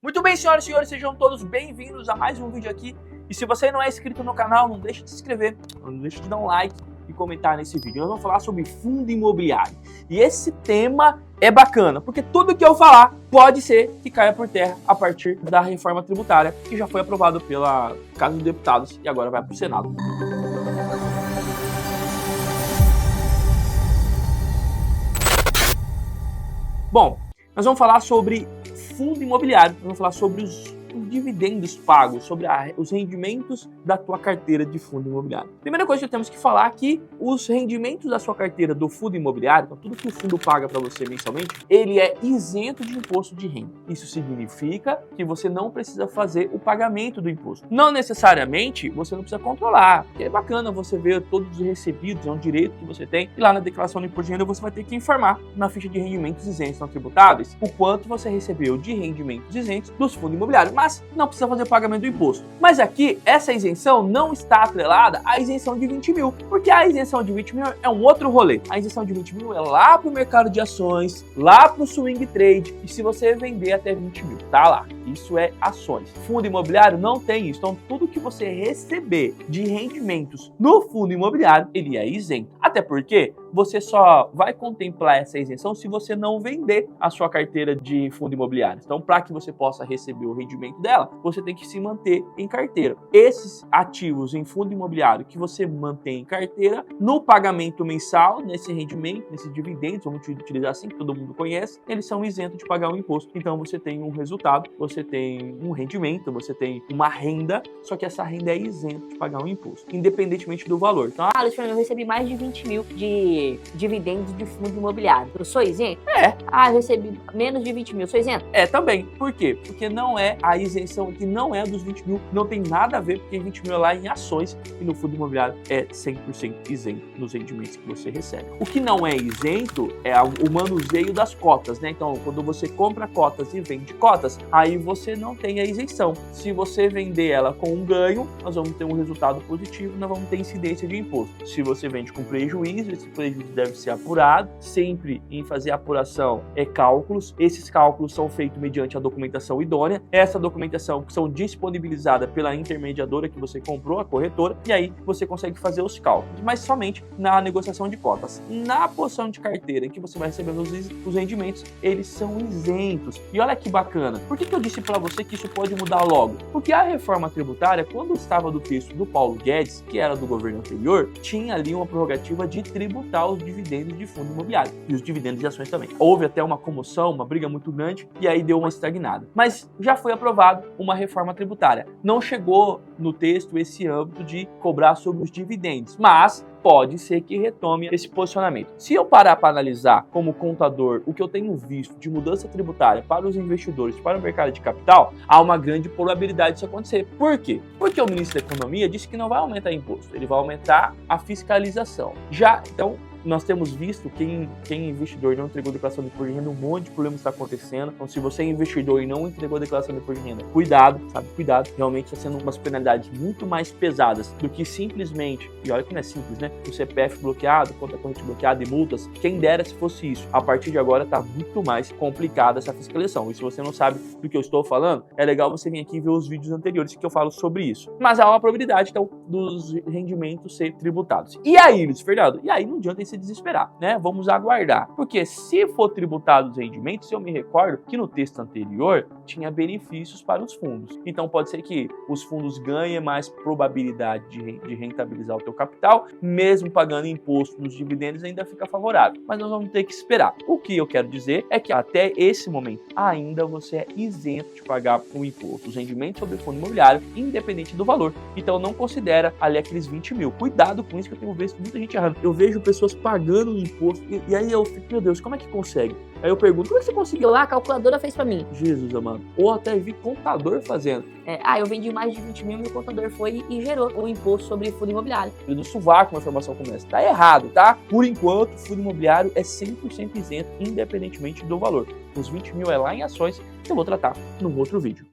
Muito bem, senhoras e senhores, sejam todos bem-vindos a mais um vídeo aqui. E se você não é inscrito no canal, não deixe de se inscrever, não deixe de dar um like e comentar nesse vídeo. Nós vamos falar sobre fundo imobiliário. E esse tema é bacana, porque tudo que eu falar pode ser que caia por terra a partir da reforma tributária, que já foi aprovada pela Casa dos Deputados e agora vai para o Senado. Bom, nós vamos falar sobre fundo imobiliário, nós vamos falar sobre os dividendos pagos, sobre os rendimentos da tua carteira de fundo imobiliário. Primeira coisa que temos que falar é que os rendimentos da sua carteira do fundo imobiliário, então tudo que o fundo paga para você mensalmente, ele é isento de imposto de renda. Isso significa que você não precisa fazer o pagamento do imposto. Não necessariamente você não precisa controlar, porque é bacana você ver todos os recebidos, é um direito que você tem, e lá na declaração do imposto de renda você vai ter que informar na ficha de rendimentos isentos não tributáveis o quanto você recebeu de rendimentos isentos dos fundos imobiliários, mas não precisa fazer o pagamento do imposto. Mas aqui, essa isenção não está atrelada à isenção de 20 mil, porque a isenção de 20 mil é um outro rolê. A isenção de 20 mil é lá para o mercado de ações, lá para o swing trade, e se você vender até 20 mil, tá lá. Isso é ações. Fundo imobiliário não tem isso. Então, tudo que você receber de rendimentos no fundo imobiliário, ele é isento. Até porque você só vai contemplar essa isenção se você não vender a sua carteira de fundo imobiliário. Então, para que você possa receber o rendimento dela, você tem que se manter em carteira. Esses ativos em fundo imobiliário que você mantém em carteira, no pagamento mensal, nesse rendimento, nesses dividendos, vamos utilizar assim, que todo mundo conhece, eles são isentos de pagar o imposto. Então, você tem um resultado, você tem um rendimento, você tem uma renda, só que essa renda é isenta de pagar um imposto, independentemente do valor. Então, Luiz, eu recebi mais de 20 mil de dividendos de fundo imobiliário. Eu sou isento? É. Eu recebi menos de 20 mil, sou isento? É também. Por quê? Porque não é a isenção que não é dos 20 mil, não tem nada a ver, porque 20 mil é lá em ações e no fundo imobiliário é 100% isento nos rendimentos que você recebe. O que não é isento é o manuseio das cotas, né? Então, quando você compra cotas e vende cotas, aí você não tem a isenção. Se você vender ela com um ganho, nós vamos ter um resultado positivo, nós vamos ter incidência de imposto. Se você vende com prejuízo, esse prejuízo deve ser apurado. Sempre em fazer apuração cálculos. Esses cálculos são feitos mediante a documentação idônea. Essa documentação são disponibilizada pela intermediadora que você comprou, a corretora, e aí você consegue fazer os cálculos, mas somente na negociação de cotas. Na posição de carteira em que você vai recebendo os rendimentos, eles são isentos. E olha que bacana. Por que eu disse para você que isso pode mudar logo? Porque a reforma tributária, quando estava do texto do Paulo Guedes, que era do governo anterior, tinha ali uma prerrogativa de tributar os dividendos de fundo imobiliário e os dividendos de ações também. Houve até uma comoção, uma briga muito grande, e aí deu uma estagnada. Mas já foi aprovado uma reforma tributária. Não chegou no texto esse âmbito de cobrar sobre os dividendos, mas pode ser que retome esse posicionamento. Se eu parar para analisar como contador o que eu tenho visto de mudança tributária para os investidores, para o mercado de capital, há uma grande probabilidade disso acontecer. Por quê? Porque o ministro da Economia disse que não vai aumentar imposto, ele vai aumentar a fiscalização. Então, nós temos visto quem é investidor e não entregou declaração de imposto de renda, um monte de problema está acontecendo. Então, se você é investidor e não entregou a declaração de imposto de renda, cuidado, sabe? Cuidado. Realmente está sendo umas penalidades muito mais pesadas do que simplesmente, e olha que não é simples, né? O CPF bloqueado, conta corrente bloqueada e multas. Quem dera se fosse isso. A partir de agora está muito mais complicada essa fiscalização. E se você não sabe do que eu estou falando, é legal você vir aqui ver os vídeos anteriores que eu falo sobre isso. Mas há uma probabilidade, então, dos rendimentos ser tributados. E aí, Luiz Fernando? E aí não adianta se desesperar, né? Vamos aguardar. Porque se for tributado os rendimentos, eu me recordo que no texto anterior tinha benefícios para os fundos. Então pode ser que os fundos ganhem mais probabilidade de rentabilizar o teu capital, mesmo pagando imposto nos dividendos ainda fica favorável. Mas nós vamos ter que esperar. O que eu quero dizer é que até esse momento ainda você é isento de pagar o imposto, os rendimentos sobre o fundo imobiliário, independente do valor. Então não considera ali aqueles 20 mil. Cuidado com isso que eu tenho visto muita gente errando. Eu vejo pessoas pagando o imposto e aí eu fico, meu Deus, como é que consegue? Aí eu pergunto, como é que você conseguiu Lá, a calculadora fez pra mim. Jesus amado. Ou até vi contador fazendo. Eu vendi mais de 20 mil, meu contador foi e gerou o imposto sobre fundo imobiliário. Do sovaco uma informação como essa. Tá errado, tá? Por enquanto, o fundo imobiliário é 100% isento, independentemente do valor. Os 20 mil é lá em ações, que eu vou tratar num outro vídeo.